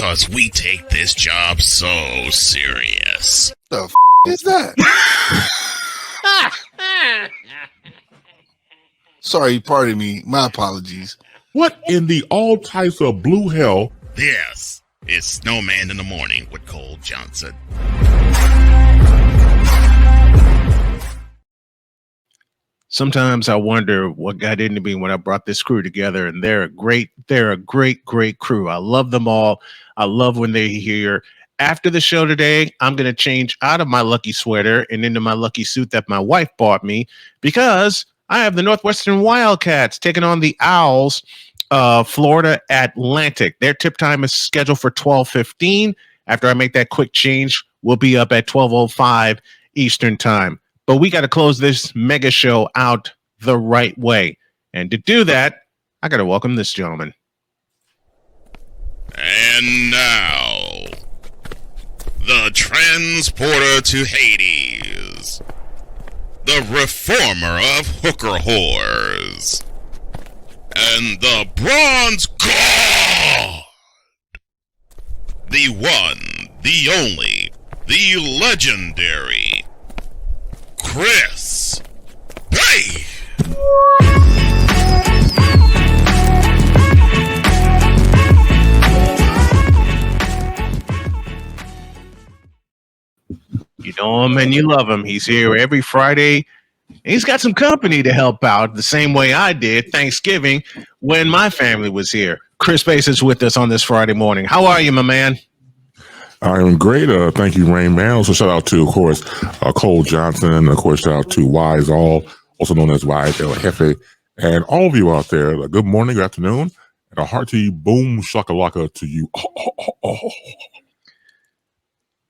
because we take this job so serious. The is that? Sorry, pardon me. My apologies. What in the all types of blue hell? This is Snowman in the Morning with Cole Johnson. Sometimes I wonder what got into me when I brought this crew together, and they're a great crew. I love them all. I love when they're here. After the show today, I'm going to change out of my lucky sweater and into my lucky suit that my wife bought me, because I have the Northwestern Wildcats taking on the Owls, Florida Atlantic. Their tip time is scheduled for 12:15. After I make that quick change, we'll be up at 12:05 Eastern time. But we got to close this mega show out the right way. And to do that, I got to welcome this gentleman. And now, the transporter to Hades, the reformer of hooker whores, and the bronze god, the one, the only, the legendary Chris Bay. You know him and you love him. He's here every Friday. He's got some company to help out the same way I did Thanksgiving when my family was here. Chris Bass is with us on this Friday morning. How are you, my man? I'm great. Thank you, Rain Man. Also, shout out to, of course, Cole Johnson. And, of course, shout out to Wise All, also known as Wise El Jefe. And all of you out there, good morning, good afternoon, and a hearty BoomSHOCKalakah to you.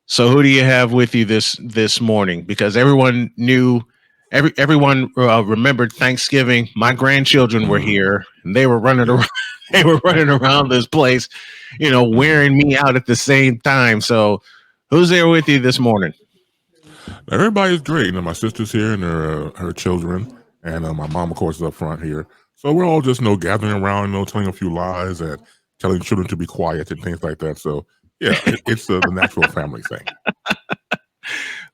So who do you have with you this morning? Because everyone knew, everyone remembered Thanksgiving. My grandchildren were here, and they were running around. They were running around this place, wearing me out at the same time. So who's there with you this morning? Everybody's great. My sister's here and her children, and my mom, of course, is up front here. So we're all just gathering around, telling a few lies and telling children to be quiet and things like that. So yeah, it's the natural family thing.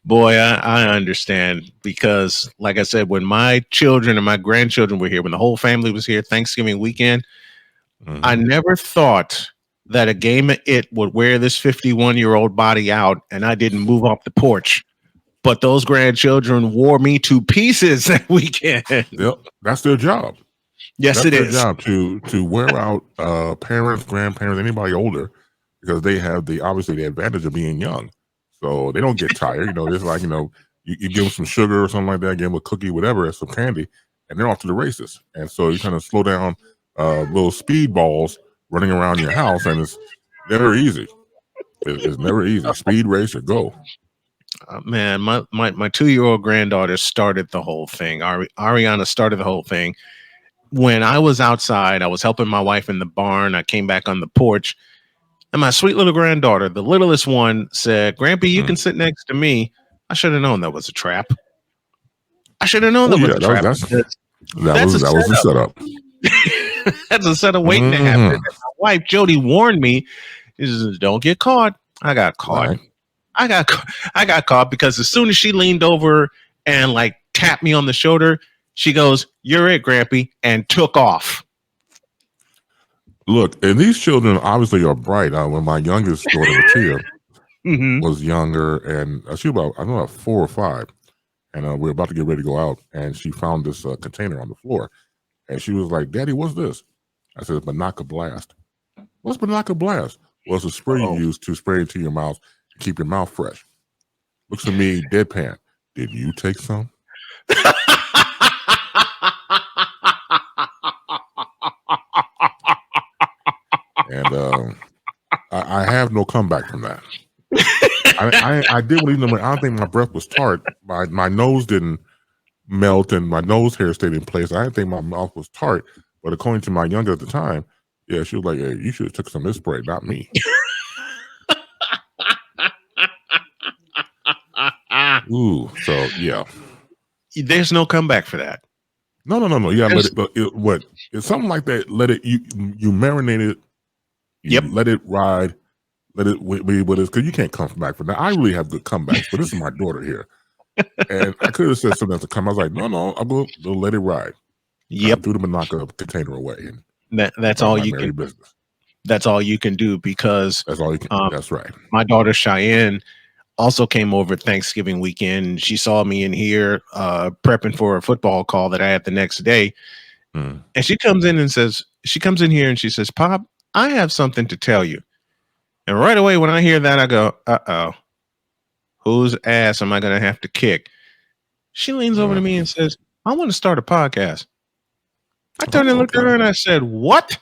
Boy, I understand, because like I said, when my children and my grandchildren were here, when the whole family was here Thanksgiving weekend, I never thought that a game of It would wear this 51-year-old body out and I didn't move off the porch. But those grandchildren wore me to pieces that weekend. Yep, that's their job. Yes, that's it their is. Job to wear out parents, grandparents, anybody older, because they have obviously the advantage of being young. So they don't get tired. It's like, you give them some sugar or something like that, give them a cookie, whatever, some candy, and they're off to the races. And so you kind of slow down little speed balls running around your house, and it's never easy. It's never easy. Speed racer, go. Man, my 2-year-old granddaughter started the whole thing. Ariana started the whole thing. When I was outside, I was helping my wife in the barn. I came back on the porch, and my sweet little granddaughter, the littlest one, said, "Grandpa, you can sit next to me." I should have known that was a trap. I should have known that was a trap. That was the setup. That's a setup waiting to happen. And my wife, Jody, warned me. She says, "Don't get caught." I got caught. Right. I got caught because as soon as she leaned over and tapped me on the shoulder, she goes, "You're it, Grampy," and took off. Look, and these children obviously are bright. When my youngest daughter, Latia, was younger, and she was about 4 or 5, and we were about to get ready to go out, and she found this container on the floor, and she was like, "Daddy, what's this?" I said, "Banaka Blast." "What's Banaka Blast?" "Well, it's a spray you use to spray into your mouth to keep your mouth fresh." Looks at me deadpan. "Did you take some?" And I have no comeback from that. I did believe them. I don't think my breath was tart. My nose didn't melt and my nose hair stayed in place. I didn't think my mouth was tart. But according to my younger at the time, yeah, she was like, "Hey, you should have took some of this spray, not me." Ooh, so yeah. There's no comeback for that. No. You gotta let it. But it's something like that. Let it. You marinate it. You let it ride. let it be what it is, because you can't come back from that. I really have good comebacks, but this is my daughter here. And I could have said something else to come. I was like, no, I'm going to let it ride. Yep. Threw the Monaco container away. And that's all you can. Business. That's all you can do, because that's all you can. That's right. My daughter Cheyenne also came over Thanksgiving weekend. She saw me in here prepping for a football call that I had the next day. And she comes in here and she says, Pop, I have something to tell you. And right away, when I hear that, I go, uh-oh, whose ass am I going to have to kick? She leans over to me and says, I want to start a podcast. I turned and looked at her and I said, what?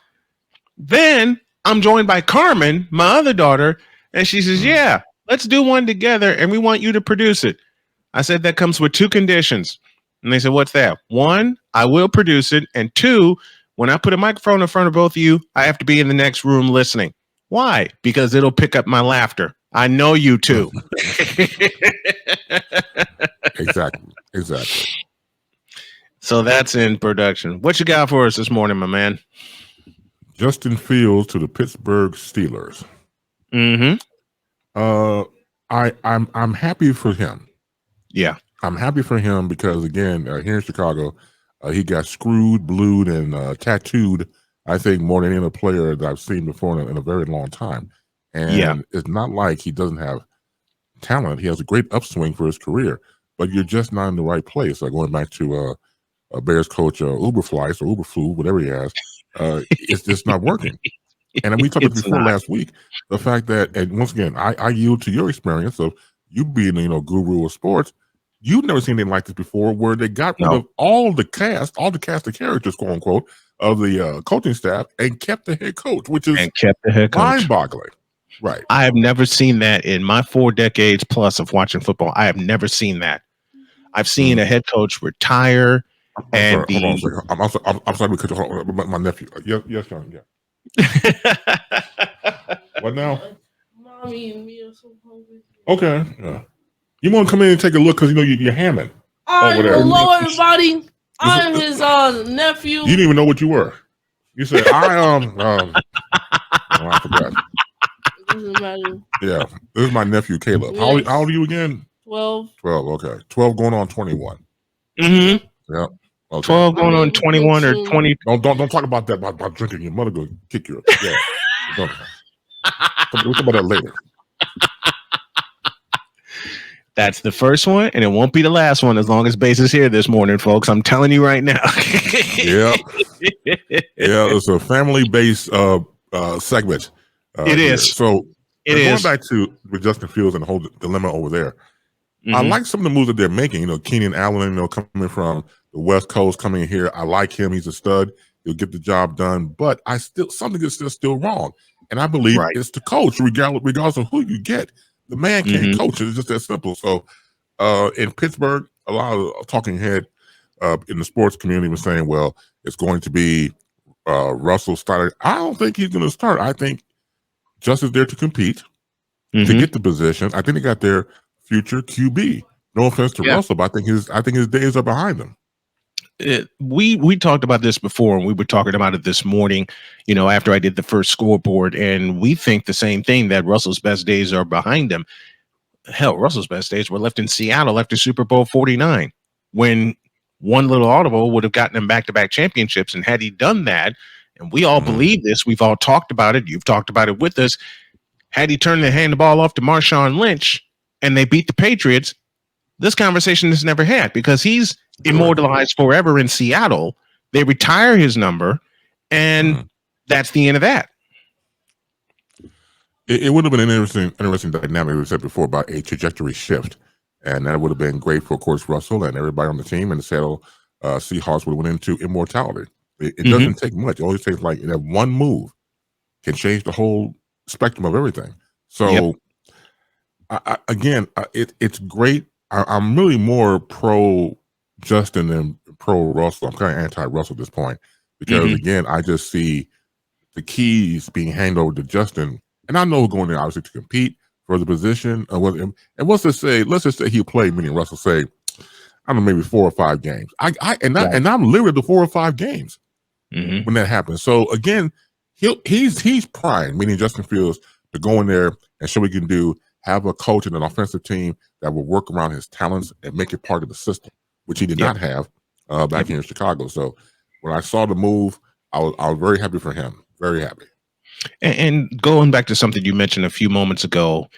Then I'm joined by Carmen, my other daughter, and she says, yeah, let's do one together, and we want you to produce it. I said, that comes with 2 conditions. And they said, what's that? 1, I will produce it. And 2, when I put a microphone in front of both of you, I have to be in the next room listening. Why? Because it'll pick up my laughter. I know you too. Exactly. So that's in production. What you got for us this morning, my man? Justin Fields to the Pittsburgh Steelers. I'm happy for him. Yeah. I'm happy for him because, again, here in Chicago, he got screwed, blued, and tattooed, I think, more than any other player that I've seen before in a very long time. And it's not like he doesn't have talent. He has a great upswing for his career, but you're just not in the right place. Going back to Bears coach Uberflies or Uberflu, whatever he has, it's just not working. And we talked about before last week, the fact that, and once again, I yield to your experience of you being, guru of sports. You've never seen anything like this before, where they got rid of all the cast of characters, quote unquote, of the coaching staff and kept the head coach, which is mind-boggling. Right. I have never seen that in my 4 decades plus of watching football. I have never seen that. I've seen a head coach retire. I'm sorry because my nephew. Yes, John. Yeah. What now? Mommy and me are so hungry. Okay. Yeah. You want to come in and take a look because you're hamming. Hello, everybody. I'm his nephew. You didn't even know what you were. You said I forgot. It doesn't matter. Yeah, this is my nephew Caleb. Yes. How old are you again? 12. 12. Okay, 12 going on 21. Mm-hmm. Yep. Okay. 12 going on 21 or 20. Don't talk about that about drinking. Your mother go kick you. Yeah. We'll talk about that later. That's the first one, and it won't be the last one as long as Bass is here this morning, folks. I'm telling you right now. Yeah, it's a family-based segment. It is. So going back to with Justin Fields and the whole dilemma over there, I like some of the moves that they're making. Keenan Allen, coming from the West Coast, coming in here. I like him. He's a stud. He'll get the job done. But something is still wrong, and I believe it's the coach, regardless of who you get. The man can't coach. It's just that simple. So in Pittsburgh, a lot of talking head in the sports community was saying, well, it's going to be Russell starting. I don't think he's going to start. I think Justin's there to compete, to get the position. I think they got their future QB. No offense to Russell, but I think his days are behind him. We talked about this before, and we were talking about it this morning, after I did the first scoreboard, and we think the same thing, that Russell's best days are behind him. Hell, Russell's best days were left in Seattle after Super Bowl 49, when one little audible would have gotten him back-to-back championships. And had he done that, and we all believe this, we've all talked about it, you've talked about it with us, had he turned the ball off to Marshawn Lynch and they beat the Patriots, this conversation is never had, because he's immortalized forever in Seattle. They retire his number, and that's the end of that. It would have been an interesting dynamic, we said before, about a trajectory shift. And that would have been great for, of course, Russell and everybody on the team. And the Seattle Seahawks would have went into immortality. It doesn't take much. It only takes that one move can change the whole spectrum of everything. So, it's great. I'm really more pro Justin than pro Russell. I'm kind of anti-Russell at this point because, again, I just see the keys being handed over to Justin. And I know who's going there, obviously, to compete for the position. And let's just say he'll play, meaning Russell say, I don't know, maybe 4 or 5 games. And I'm literally the 4 or 5 games when that happens. So, again, he's primed, meaning Justin Fields, to go in there and show what he can do, have a coach and an offensive team that will work around his talents and make it part of the system, which he did not have back here in Chicago. So when I saw the move, I was very happy for him. Very happy. And going back to something you mentioned a few moments ago,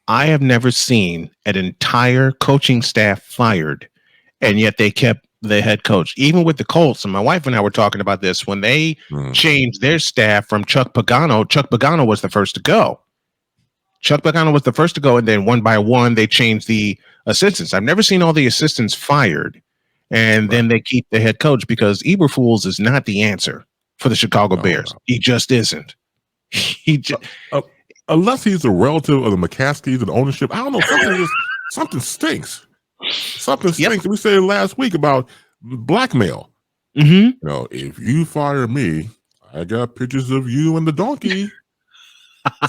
I have never seen an entire coaching staff fired, and yet they kept the head coach. Even with the Colts, and my wife and I were talking about this, when they changed their staff from Chuck Pagano was the first to go. Chuck Pagano was the first to go, and then one by one, they changed the assistants. I've never seen all the assistants fired, and then they keep the head coach, because Eberflus is not the answer for the Chicago Bears. No. He just isn't. He just... Unless he's a relative of the McCaskies and ownership, I don't know. Something stinks. Something stinks. We said last week about blackmail. You know, if you fire me, I got pictures of you and the donkey.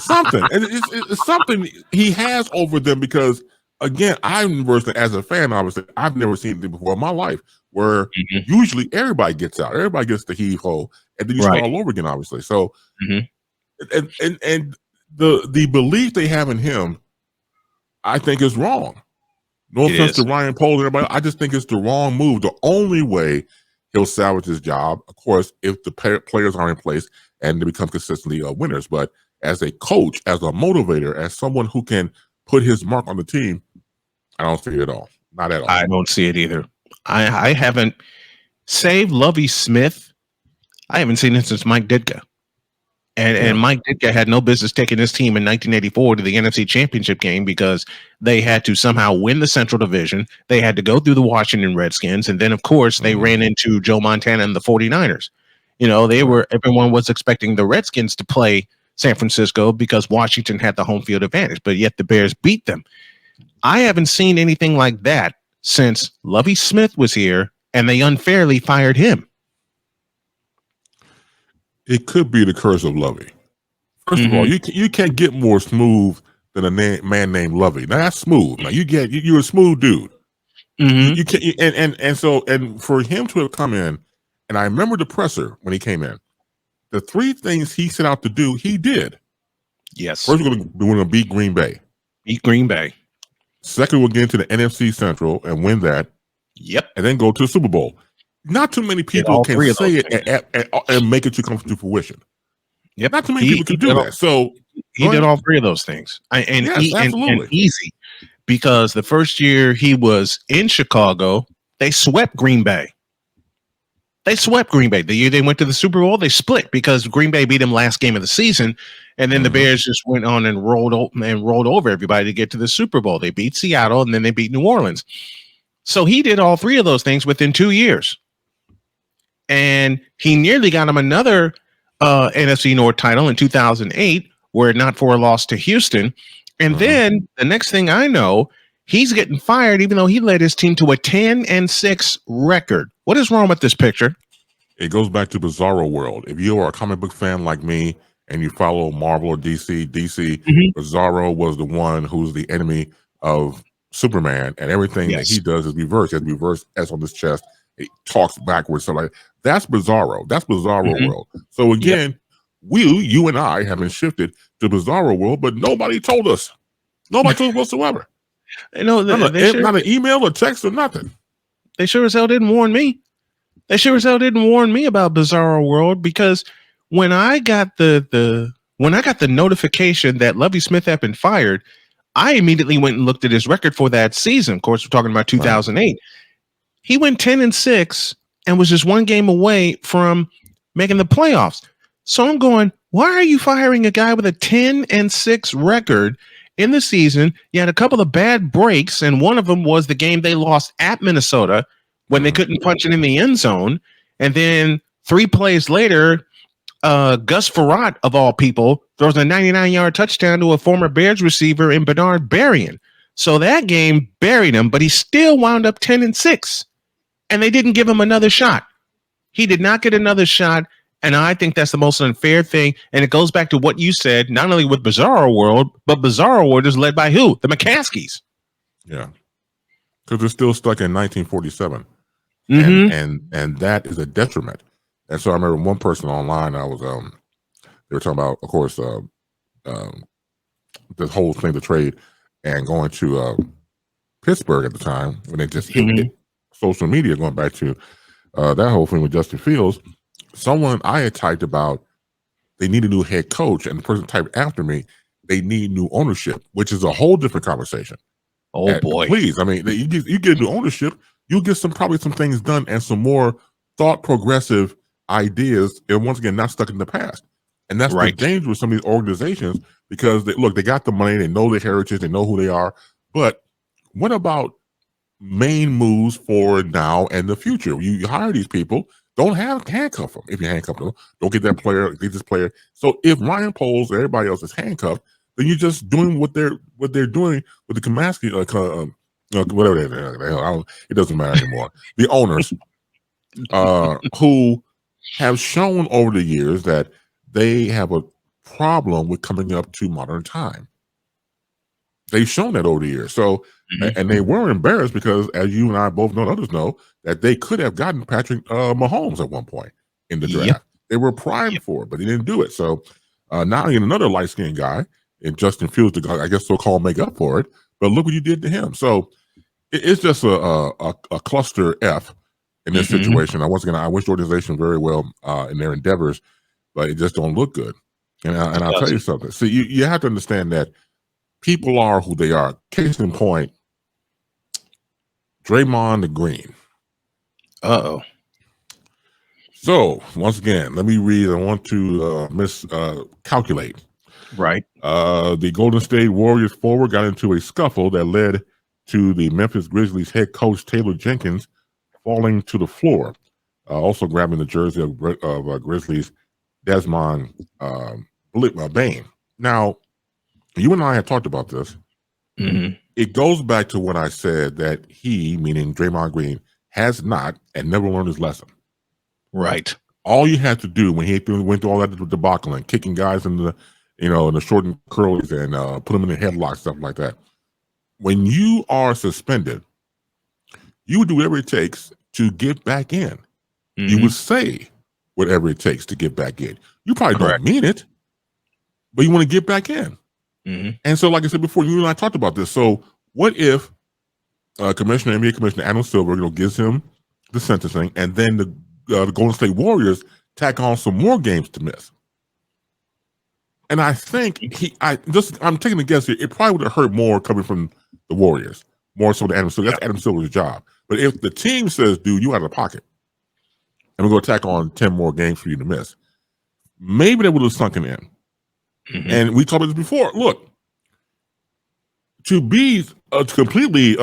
Something, and it's something he has over them, because again, as a fan, obviously, I've never seen it before in my life where usually everybody gets out, everybody gets the heave ho, and then you start all over again, obviously. So, and the belief they have in him, I think, is wrong. No offense to Ryan Poles and everybody, I just think it's the wrong move. The only way he'll salvage his job, of course, if the players are in place and they become consistently winners. But as a coach, as a motivator, as someone who can put his mark on the team, I don't see it at all. Not at all. I don't see it either. I haven't, save Lovie Smith, I haven't seen it since Mike Ditka. And Mike Ditka had no business taking his team in 1984 to the NFC Championship game, because they had to somehow win the Central Division. They had to go through the Washington Redskins. And then, of course, they ran into Joe Montana and the 49ers. You know, everyone was expecting the Redskins to play San Francisco because Washington had the home field advantage, but yet the Bears beat them. I haven't seen anything like that since Lovie Smith was here and they unfairly fired him. It could be the curse of Lovie. First of all, you can't get more smooth than a man named Lovie. Now that's smooth. Now you're a smooth dude. You can't, and for him to have come in, and I remember the presser when he came in. The three things he set out to do, he did. Yes. First, we're going to beat Green Bay. Beat Green Bay. Second, we'll get into the NFC Central and win that. Yep. And then go to the Super Bowl. Not too many people can say it and make it to come to fruition. Yep. Not too many people can do that. So he did all three of those things. And easy. Because the first year he was in Chicago, they swept Green Bay. The year they went to the Super Bowl, they split because Green Bay beat them last game of the season, and then the Bears just went on and rolled over everybody to get to the Super Bowl. They beat Seattle, and then they beat New Orleans. So he did all three of those things within 2 years, and he nearly got him another NFC North title in 2008, were it not for a loss to Houston. And then the next thing I know, he's getting fired, even though he led his team to a 10-6 record. What is wrong with this picture? It goes back to Bizarro World. If you are a comic book fan like me and you follow Marvel or DC, Bizarro was the one who's the enemy of Superman, and everything that he does is reversed. He has reverse S on his chest. He talks backwards. So like that's Bizarro. That's Bizarro World. So again, you and I have been shifted to Bizarro World, but nobody told us. Nobody told us whatsoever. Not an email or text or nothing. They sure as hell didn't warn me. They sure as hell didn't warn me about Bizarro World, because when I got the notification that Lovie Smith had been fired, I immediately went and looked at his record for that season. Of course, we're talking about 2008. Right. He went 10-6 and was just one game away from making the playoffs. So I'm going, why are you firing a guy with a 10-6 record in the season? You had a couple of bad breaks, and one of them was the game they lost at Minnesota when they couldn't punch it in the end zone. And then 3 plays later, Gus Frerotte, of all people, throws a 99-yard touchdown to a former Bears receiver in Bernard Berrien. So that game buried him, but he still wound up 10-6, and they didn't give him another shot. He did not get another shot. And I think that's the most unfair thing. And it goes back to what you said, not only with Bizarro World, but Bizarro World is led by who? The McCaskies. Yeah. Because they're still stuck in 1947. And that is a detriment. And so I remember one person online, I was they were talking about, of course, the whole thing, the trade, and going to Pittsburgh at the time when they just hit social media, going back to that whole thing with Justin Fields. Someone I had typed about they need a new head coach, and the person typed after me, they need new ownership, which is a whole different conversation. Oh boy! Please, I mean, you get new ownership, you'll get probably some things done and some more thought progressive ideas, and once again, not stuck in the past. And that's the danger with some of these organizations, because they got the money, they know their heritage, they know who they are. But what about main moves for now and the future? You hire these people, don't handcuff them. If you handcuff them, don't get that player, get this player. So if Ryan Poles or everybody else is handcuffed, then you're just doing what they're doing with the Kamaski, whatever the hell. It doesn't matter anymore. The owners, who have shown over the years that they have a problem with coming up to modern time. They've shown that over the years. So, and they were embarrassed because, as you and I both know, and others know, that they could have gotten Patrick Mahomes at one point in the draft. They were primed for it, but they didn't do it. So now you get another light-skinned guy in Justin Fields to, I guess, so-called make up for it. But look what you did to him. So it's just a cluster F in this situation. Once again, I wish the organization very well in their endeavors, but it just don't look good. And I'll tell you something. See, you have to understand that people are who they are. Case in point, Draymond Green. Uh-oh. So, once again, let me read. I want to miscalculate. Right. The Golden State Warriors forward got into a scuffle that led to the Memphis Grizzlies head coach Taylor Jenkins falling to the floor, also grabbing the jersey of Grizzlies Desmond Bane. Now, you and I had talked about this. It goes back to when I said that he, meaning Draymond Green, has not and never learned his lesson. Right. All you had to do when he went through all that debacle and kicking guys in the, in the short and curlies and put them in the headlock, stuff like that. When you are suspended, you would do whatever it takes to get back in. You would say whatever it takes to get back in. You probably don't mean it, but you want to get back in. And so, like I said before, you and I talked about this. So, what if NBA Commissioner Adam Silver, gives him the sentencing, and then the Golden State Warriors tack on some more games to miss? And I think I'm taking a guess here. It probably would have hurt more coming from the Warriors, more so than Adam Silver. That's Adam Silver's job. But if the team says, "Dude, you out of pocket, and we're going to tack on 10 more games for you to miss," maybe they would have sunken in. And we talked about this before. Look, to be completely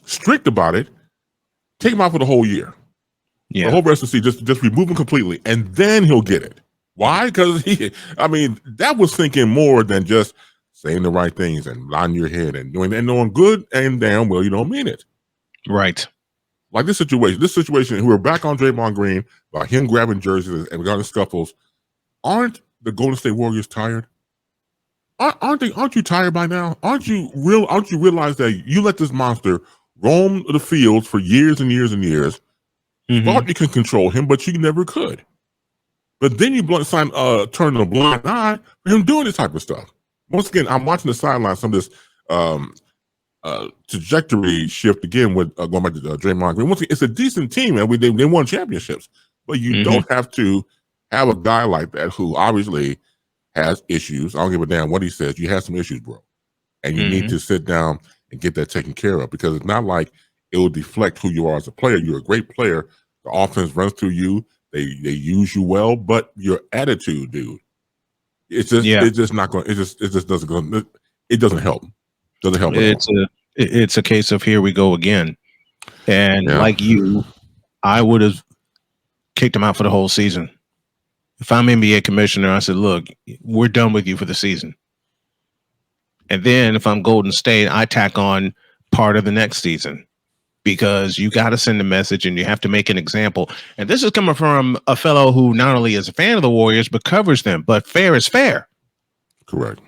strict about it, take him out for the whole year. The whole rest of the season, just remove him completely, and then he'll get it. Why? Because that was thinking more than just saying the right things and nodding your head and knowing good and damn well you don't mean it. Right. Like this situation, we're back on Draymond Green by him grabbing jerseys and regarding scuffles. Aren't the Golden State Warriors tired? Aren't you tired by now? Aren't you realize that you let this monster roam the fields for years and years and years? Thought you can control him, but you never could. But then you turn a blind eye for him doing this type of stuff. Once again, I'm watching the sidelines, some of this trajectory shift again with going back to Draymond Green. Once again, it's a decent team, and they won championships. But you don't have to have a guy like that who obviously has issues. I don't give a damn what he says. You have some issues, bro. And you need to sit down and get that taken care of, because it's not like it will deflect who you are as a player. You're a great player. The offense runs through you. They use you well, but your attitude, dude, it's just not going. It just doesn't go. It doesn't help. Doesn't help. It's a case of here we go again. And like you, I would have kicked him out for the whole season. If I'm NBA commissioner, I said, look, we're done with you for the season. And then if I'm Golden State, I tack on part of the next season, because you got to send a message and you have to make an example. And this is coming from a fellow who not only is a fan of the Warriors, but covers them. But fair is fair. Correct.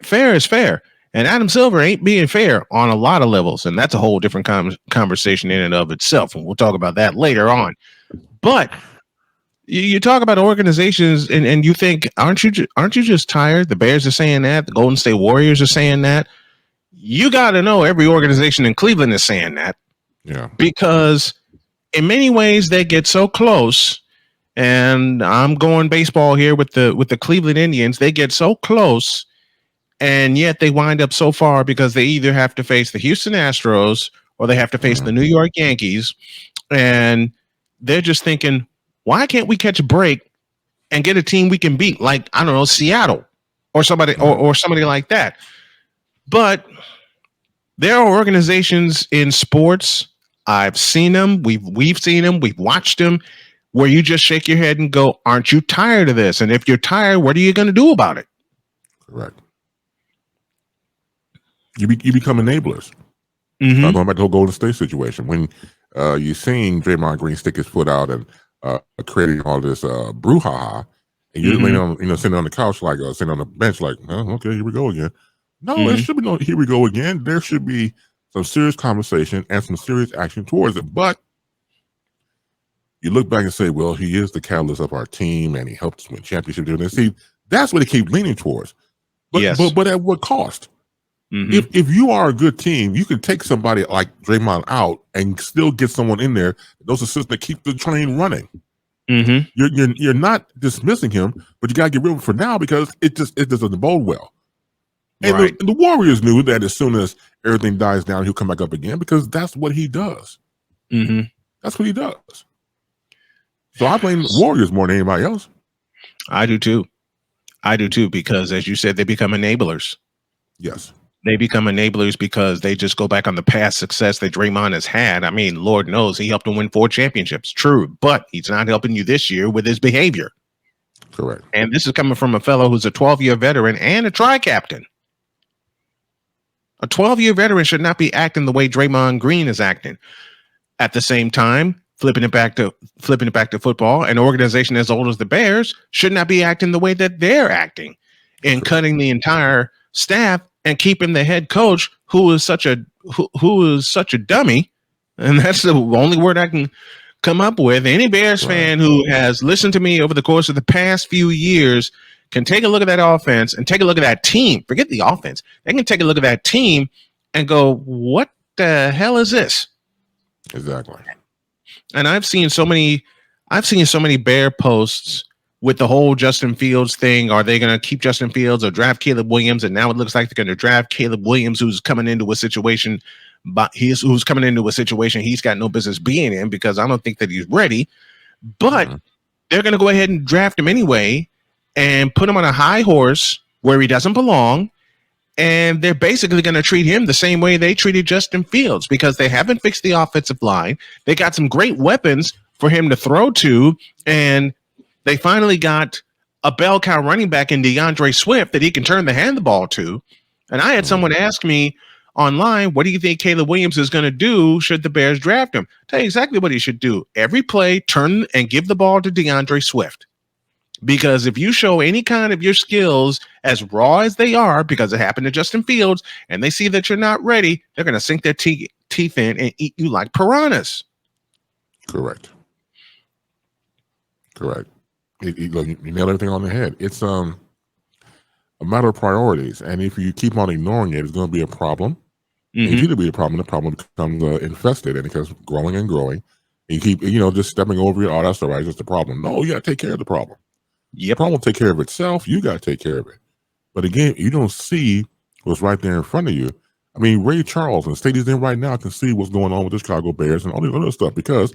Fair is fair. And Adam Silver ain't being fair on a lot of levels. And that's a whole different conversation in and of itself. And we'll talk about that later on. But You talk about organizations, and you think, aren't you just tired? The Bears are saying that. The Golden State Warriors are saying that. You got to know every organization in Cleveland is saying that. Yeah. Because in many ways they get so close, and I'm going baseball here with the Cleveland Indians. They get so close, and yet they wind up so far because they either have to face the Houston Astros or they have to face the New York Yankees, and they're just thinking, why can't we catch a break and get a team we can beat, like, I don't know, Seattle or somebody or somebody like that. But there are organizations in sports, I've seen them, we've seen them, we've watched them, where you just shake your head and go, aren't you tired of this? And if you're tired, what are you going to do about it? Correct. You become enablers. Mm-hmm. Going back to the whole Golden State situation, when you're seeing Draymond Green stick his foot out and creating all this brouhaha, and you're laying on, sitting on the couch, like sitting on the bench, like, oh, okay, here we go again. No, there should be no here we go again. There should be some serious conversation and some serious action towards it. But you look back and say, well, he is the catalyst of our team, and he helped us win championships. And see, that's what they keep leaning towards. But but at what cost? If you are a good team, you can take somebody like Draymond out and still get someone in there, those assistants that keep the train running. You're not dismissing him, but you gotta get rid of him for now because it doesn't bode well. And the Warriors knew that as soon as everything dies down, he'll come back up again because that's what he does. That's what he does. So I blame the Warriors more than anybody else. I do too, because as you said, they become enablers. Yes. They become enablers because they just go back on the past success that Draymond has had. I mean, Lord knows he helped him win 4 championships. True, but he's not helping you this year with his behavior. Correct. And this is coming from a fellow who's a 12-year veteran and a tri-captain. A 12-year veteran should not be acting the way Draymond Green is acting. At the same time, flipping it back to football, an organization as old as the Bears should not be acting the way that they're acting, and cutting the entire staff and keeping the head coach who is such a dummy, and that's the only word I can come up with. Any Bears fan who has listened to me over the course of the past few years can take a look at that offense and take a look at that team. Forget the offense. They can take a look at that team and go, what the hell is this? Exactly. And I've seen so many Bear posts with the whole Justin Fields thing. Are they going to keep Justin Fields or draft Caleb Williams? And now it looks like they're going to draft Caleb Williams, who's coming into a situation, he's got no business being in, because I don't think that he's ready. But they're going to go ahead and draft him anyway and put him on a high horse where he doesn't belong. And they're basically going to treat him the same way they treated Justin Fields, because they haven't fixed the offensive line. They got some great weapons for him to throw to, and they finally got a bell cow running back in DeAndre Swift that he can turn the ball to. And I had someone ask me online, what do you think Caleb Williams is going to do should the Bears draft him? Tell you exactly what he should do. Every play, turn and give the ball to DeAndre Swift. Because if you show any kind of your skills as raw as they are, because it happened to Justin Fields, and they see that you're not ready, they're going to sink their teeth in and eat you like piranhas. Correct. You nailed everything on the head. It's a matter of priorities, and if you keep on ignoring it, it's going to be a problem. It's going to be a problem. The problem becomes infested, and it keeps growing and growing. And you keep, just stepping over it. Oh, that's all right. It's just a problem. No, you got to take care of the problem. The problem will take care of itself. You got to take care of it. But again, you don't see what's right there in front of you. I mean, Ray Charles and the state he's in right now can see what's going on with the Chicago Bears and all this other stuff, because,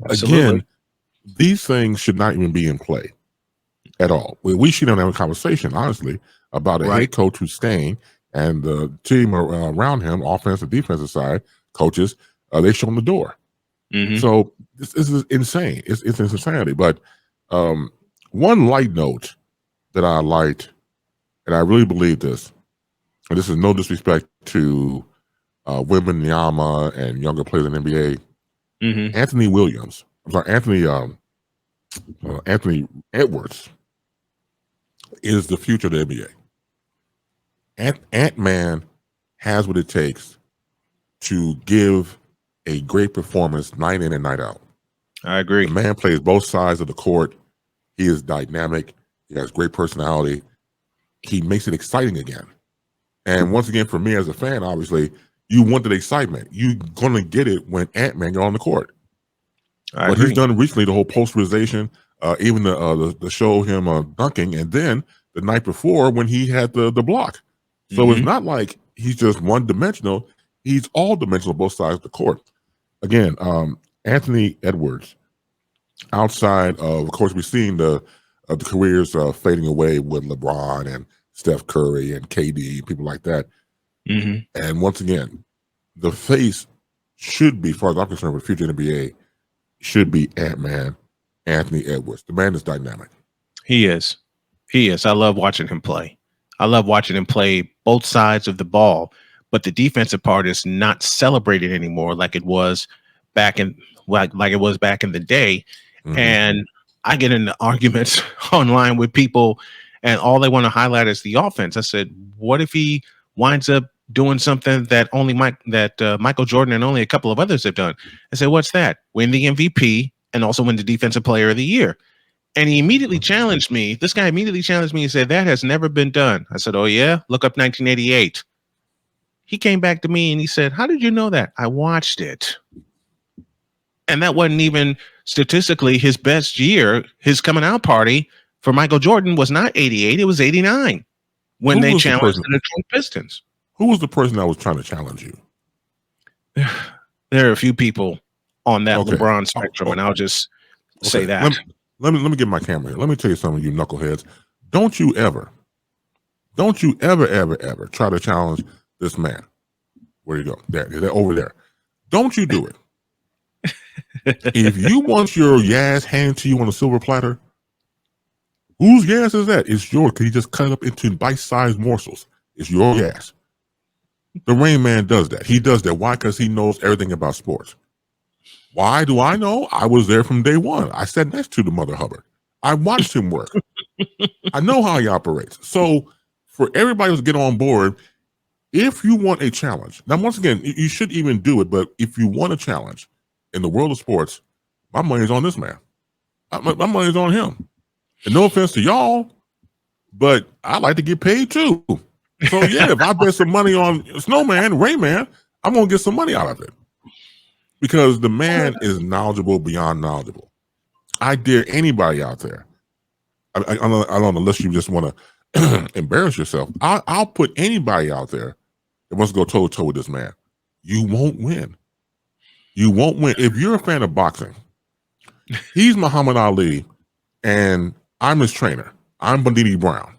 again, these things should not even be in play at all. We should have a conversation, honestly, about a head coach who's staying, and the team around him, offensive, defensive side, coaches, they show him the door. So this is insane. It's insanity. But one light note that I liked, and I really believe this, and this is no disrespect to women, Yama, and younger players in the NBA, Anthony Edwards is the future of the NBA. Ant-Man has what it takes to give a great performance night in and night out. I agree. The man plays both sides of the court. He is dynamic. He has great personality. He makes it exciting again. And once again, for me as a fan, obviously, you want that excitement. You're going to get it when Ant-Man got on the court. What he's done recently, the whole posterization, even the show of him dunking, and then the night before when he had the block. So it's not like he's just one-dimensional. He's all-dimensional, both sides of the court. Again, Anthony Edwards, outside of course, we've seen the careers fading away with LeBron and Steph Curry and KD, people like that. And once again, the face should be, as far as I'm concerned, with future NBA, should be Ant-Man, Anthony Edwards. The man is dynamic. He is. I love watching him play. I love watching him play both sides of the ball, but the defensive part is not celebrated anymore like it was back in the day. And I get into arguments online with people, and all they want to highlight is the offense. I said, what if he winds up doing something that only Michael Jordan and only a couple of others have done? I said, what's that? Win the MVP and also win the Defensive Player of the Year. And he immediately challenged me. This guy immediately challenged me and said, that has never been done. I said, oh, yeah? Look up 1988. He came back to me and he said, how did you know that? I watched it. And that wasn't even statistically his best year. His coming out party for Michael Jordan was not 88. It was 89 when they challenged the Detroit Pistons. Who was the person that was trying to challenge you? There are a few people on that LeBron spectrum, and I'll just say that. Let me get my camera here. Let me tell you something, you knuckleheads. Don't you ever try to challenge this man. Where you go? There, over there. Don't you do it. If you want your gas handed to you on a silver platter, whose gas is that? It's yours, because he just cut it up into bite-sized morsels. It's your gas. The Rain Man does that. He does that. Why? Because he knows everything about sports. Why do I know? I was there from day one. I sat next to the Mother Hubbard. I watched him work. I know how he operates. So for everybody to get on board, if you want a challenge, now once again, you should even do it, but if you want a challenge in the world of sports, my money's on this man. My money's on him. And no offense to y'all, but I like to get paid too. So yeah, if I bet some money on Snowman, Rayman, I'm gonna get some money out of it. Because the man is knowledgeable beyond knowledgeable. I dare anybody out there. I don't know, unless you just want to embarrass yourself. I'll put anybody out there that wants to go toe to toe with this man. You won't win. You won't win. If you're a fan of boxing, he's Muhammad Ali, and I'm his trainer. I'm Bandini Brown.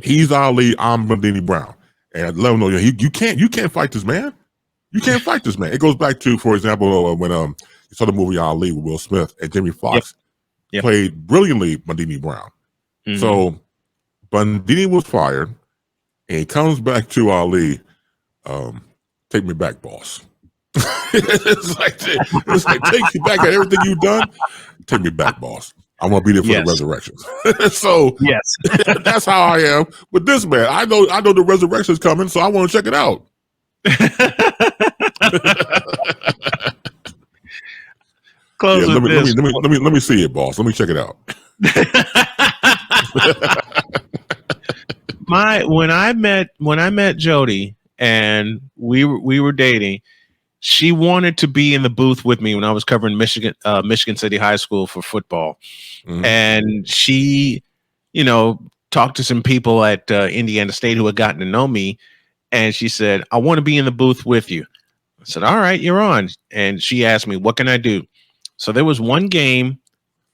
He's Ali. I'm Bandini Brown. And let him know you can't fight this man. You can't fight this man. It goes back to, for example, when you saw the movie Ali with Will Smith, and Jamie Foxx played brilliantly Bandini Brown. So Bandini was fired, and he comes back to Ali. Take me back, boss. it's like take you back at everything you've done. Take me back, boss. I'm gonna be there for the resurrection. So that's how I am with this man. I know the resurrection's coming, so I want to check it out. Let me see it, boss. Let me check it out. When I met Jody and we were dating, she wanted to be in the booth with me when I was covering Michigan City High School for football. And she, talked to some people at Indiana State who had gotten to know me. And she said, I want to be in the booth with you. I said, all right, you're on. And she asked me, what can I do? So there was one game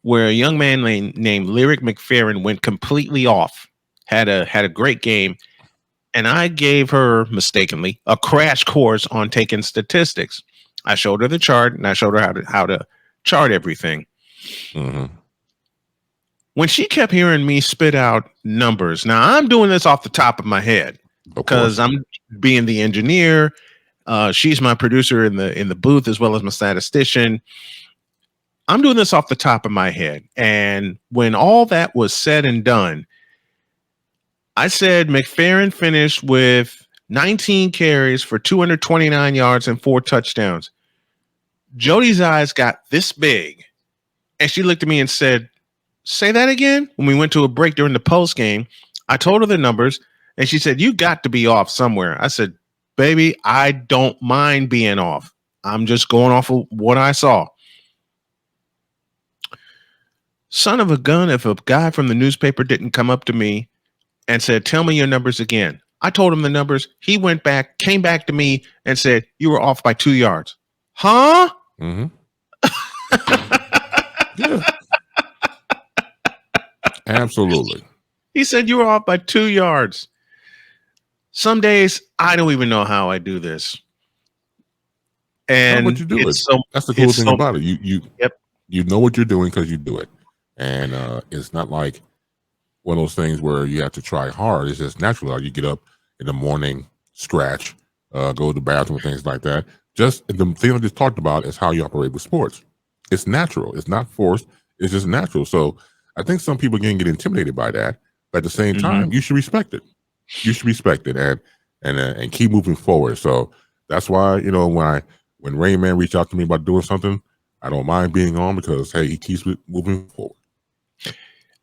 where a young man named Lyric McFerrin went completely off, had a great game. And I gave her, mistakenly, a crash course on taking statistics. I showed her the chart, and I showed her how to chart everything. When she kept hearing me spit out numbers, now I'm doing this off the top of my head because I'm being the engineer. She's my producer in the booth as well as my statistician. I'm doing this off the top of my head. And when all that was said and done, I said McFerrin finished with 19 carries for 229 yards and 4 touchdowns. Jody's eyes got this big, and she looked at me and said, say that again? When we went to a break during the post game, I told her the numbers and she said, you got to be off somewhere. I said, baby, I don't mind being off. I'm just going off of what I saw. Son of a gun, if a guy from the newspaper didn't come up to me and said, tell me your numbers again. I told him the numbers. He went back, came back to me and said, you were off by 2 yards. Huh? Mm-hmm. Yeah. Absolutely. He said you were off by 2 yards. Some days I don't even know how I do this. And but you do it. That's the cool thing about it. You know what you're doing because you do it. And it's not like one of those things where you have to try hard. It's just natural. You get up in the morning, scratch, go to the bathroom, things like that. Just the thing I just talked about is how you operate with sports. It's natural. It's not forced. It's just natural. So I think some people can get intimidated by that. But at the same time, you should respect it. You should respect it and keep moving forward. So that's why, you know, when Rain Man reached out to me about doing something, I don't mind being on because, hey, he keeps moving forward.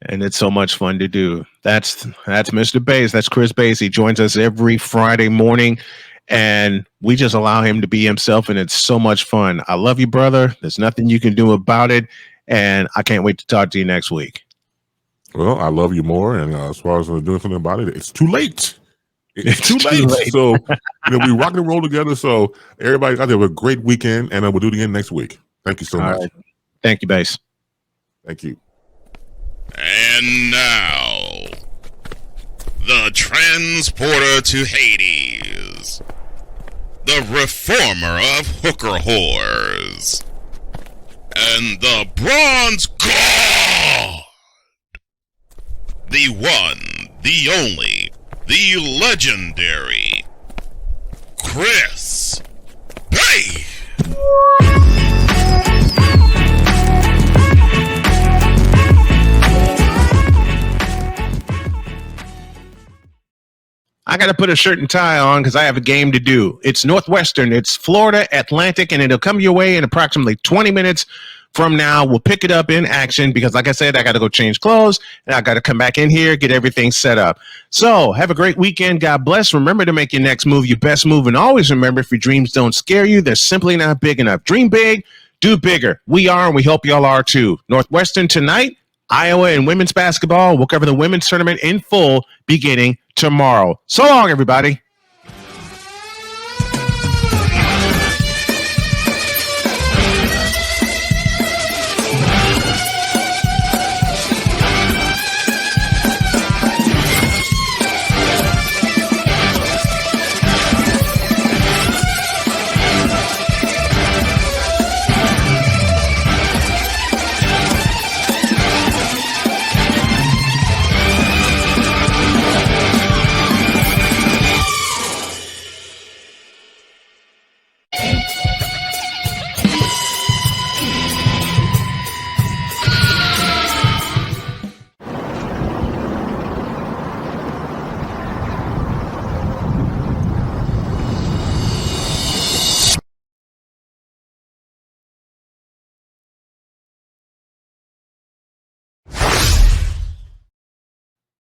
And it's so much fun to do. That's Mr. Bass. That's Chris Bass. He joins us every Friday morning, and we just allow him to be himself, and it's so much fun. I love you, brother. There's nothing you can do about it, and I can't wait to talk to you next week. Well, I love you more, and as far as doing something about it, it's too late. It's too late. So, you know, we rock and roll together. So, everybody out there have a great weekend, and we'll do it again next week. Thank you so much. Right. Thank you, Bass. Thank you. And now, the transporter to Hades, the reformer of hooker whores, and the bronze god, the one, the only, the legendary Chris Bay. I got to put a shirt and tie on because I have a game to do. It's Northwestern, it's Florida Atlantic, and it'll come your way in approximately 20 minutes from now. We'll pick it up in action because, like I said, I got to go change clothes, and I got to come back in here, get everything set up. So have a great weekend. God bless. Remember to make your next move your best move, and always remember, if your dreams don't scare you, they're simply not big enough. Dream big, do bigger. We are, and we hope y'all are too. Northwestern tonight, Iowa and women's basketball. We'll cover the women's tournament in full beginning tomorrow. So long, everybody.